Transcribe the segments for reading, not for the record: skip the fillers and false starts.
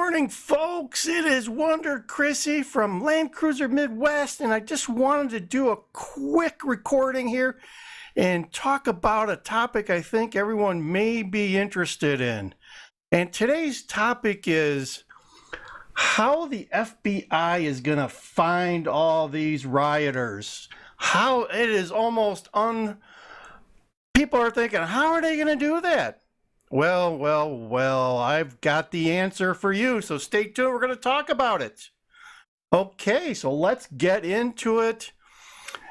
morning, folks. It is Wonder Chrissy from Land Cruiser Midwest, and I just wanted to do a quick recording here and talk about a topic I think everyone may be interested in. And today's topic is how the FBI is going to find all these rioters. How it is almost people are thinking, how are they going to do that? Well, I've got the answer for you, so stay tuned. We're going to talk about it. Okay, so let's get into it.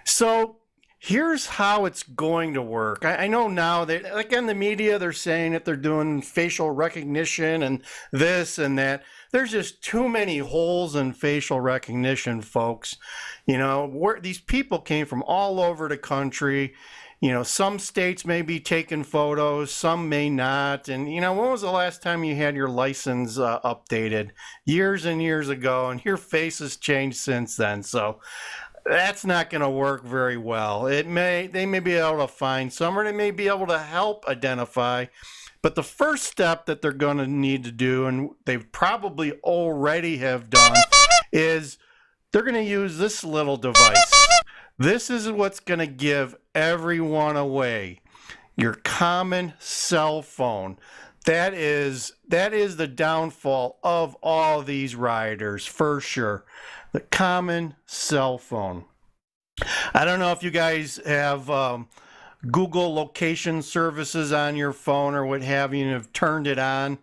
So here's how it's going to work. I know now that, like in the media, they're saying that they're doing facial recognition and this and that. There's just too many holes in facial recognition, folks. You know, these people came from all over the country. You know, some states may be taking photos, some may not. And, you know, when was the last time you had your license updated? Years and years ago, and your face has changed since then. So that's not going to work very well. They may be able to find some, or they may be able to help identify. But the first step that they're going to need to do, and they probably already have done, is they're going to use this little device. This is what's going to give everyone away. Your common cell phone. That is the downfall of all these rioters, for sure. The common cell phone. I don't know if you guys have Google location services on your phone or what have you, and have turned it on.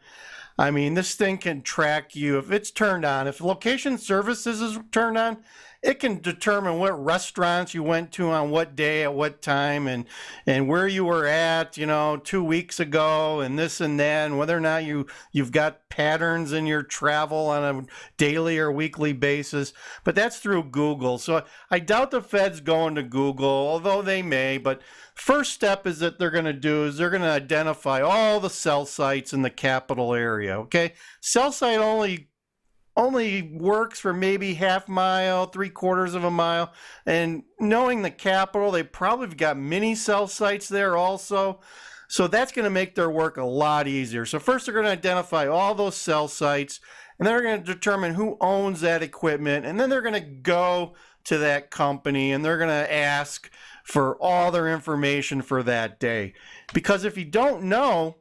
I mean, this thing can track you if it's turned on. If location services is turned on, it can determine what restaurants you went to on what day at what time, and where you were at, you know, 2 weeks ago, and this and that, and whether or not you've got patterns in your travel on a daily or weekly basis. But that's through Google. So I doubt the Fed's going to Google, although they may. But first step is that they're going to do is they're going to identify all the cell sites in the capital area. Okay, cell site only works for maybe half mile, 3/4 of a mile. And knowing the capital, they probably have got mini cell sites there also. So that's going to make their work a lot easier. So first they're going to identify all those cell sites, and they're going to determine who owns that equipment. And then they're going to go to that company and they're going to ask for all their information for that day. Because if you don't know,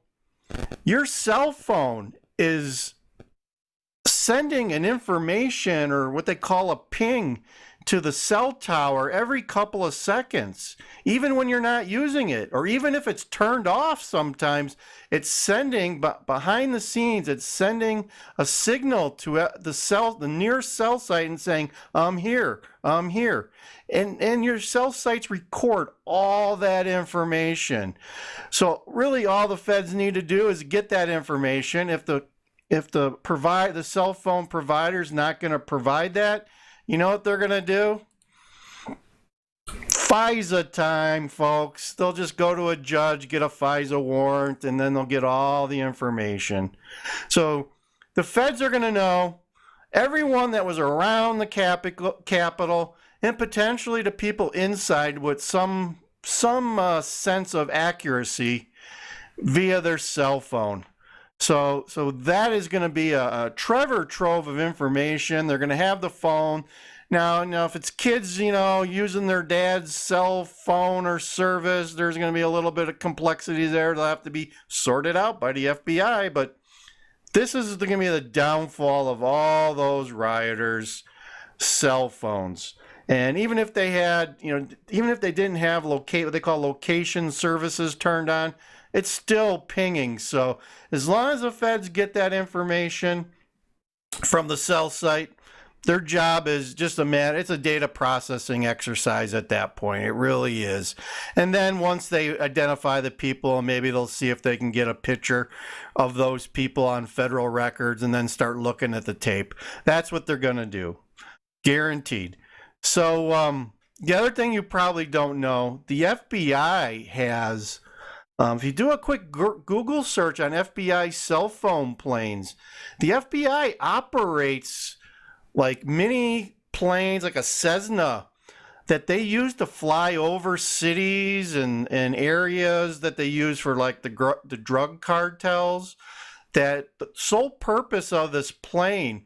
your cell phone is sending an information, or what they call a ping, to the cell tower every couple of seconds, even when you're not using it, or even if it's turned off. Sometimes it's sending, but behind the scenes, it's sending a signal to the near cell site and saying, I'm here. And your cell sites record all that information. So really all the feds need to do is get that information. If the cell phone provider's not going to provide that, you know what they're going to do? FISA time, folks. They'll just go to a judge, get a FISA warrant, and then they'll get all the information. So the feds are going to know everyone that was around the Capitol, and potentially the people inside with some sense of accuracy via their cell phone. So that is going to be a treasure trove of information. They're going to have the phone. Now, if it's kids, you know, using their dad's cell phone or service, there's going to be a little bit of complexity there. They'll have to be sorted out by the FBI. But this is going to be the downfall of all those rioters' cell phones. And even if they had, even if they didn't have what they call location services turned on, it's still pinging. So as long as the feds get that information from the cell site, their job is just it's a data processing exercise at that point. It really is. And then once they identify the people, maybe they'll see if they can get a picture of those people on federal records and then start looking at the tape. That's what they're going to do. Guaranteed. So the other thing you probably don't know, the FBI has... if you do a quick Google search on FBI cell phone planes, the FBI operates like mini planes, like a Cessna, that they use to fly over cities and areas that they use for like the drug cartels. that the sole purpose of this plane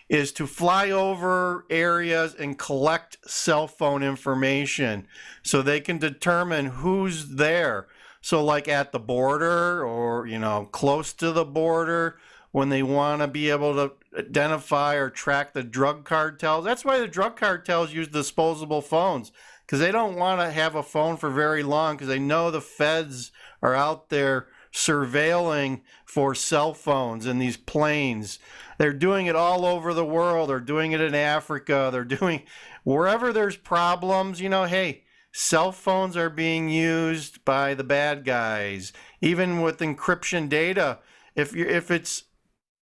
is to fly over areas and collect cell phone information so they can determine who's there. So like at the border or, close to the border, when they want to be able to identify or track the drug cartels. That's why the drug cartels use disposable phones, because they don't want to have a phone for very long, because they know the feds are out there surveilling for cell phones in these planes. They're doing it all over the world. They're doing it in Africa. They're doing wherever there's problems, hey, cell phones are being used by the bad guys. Even with encryption data,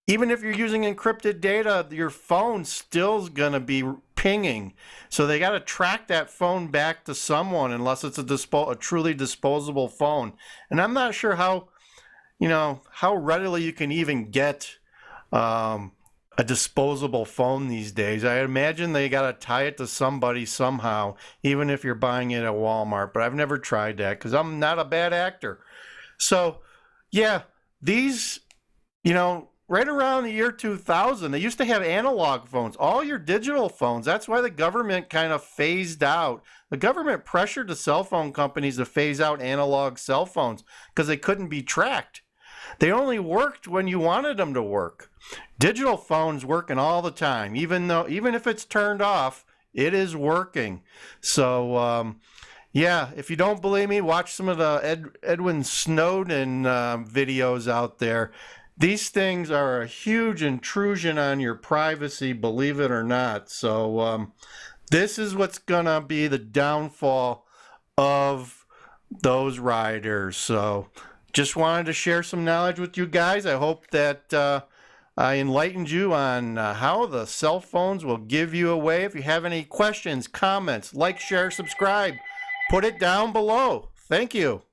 even if you're using encrypted data, your phone still's gonna be pinging. So they got to track that phone back to someone, unless it's a truly disposable phone. And I'm not sure how readily you can even get a disposable phone these days. I imagine they got to tie it to somebody somehow, even if you're buying it at Walmart. But I've never tried that because I'm not a bad actor. So, yeah, these, right around the year 2000, they used to have analog phones, all your digital phones. That's why the government kind of phased out. The government pressured the cell phone companies to phase out analog cell phones because they couldn't be tracked. They only worked when you wanted them to work. Digital phones working all the time, even if it's turned off, it is working. So, yeah, if you don't believe me, watch some of the Edwin Snowden videos out there. These things are a huge intrusion on your privacy, believe it or not. So this is what's going to be the downfall of those rioters. So just wanted to share some knowledge with you guys. I hope that I enlightened you on how the cell phones will give you away. If you have any questions, comments, like, share, subscribe, put it down below. Thank you.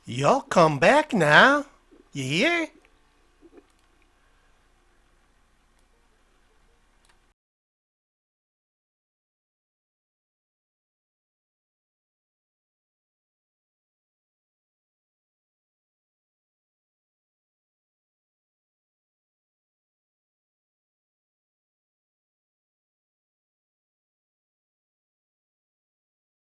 Y'all come back now. You hear?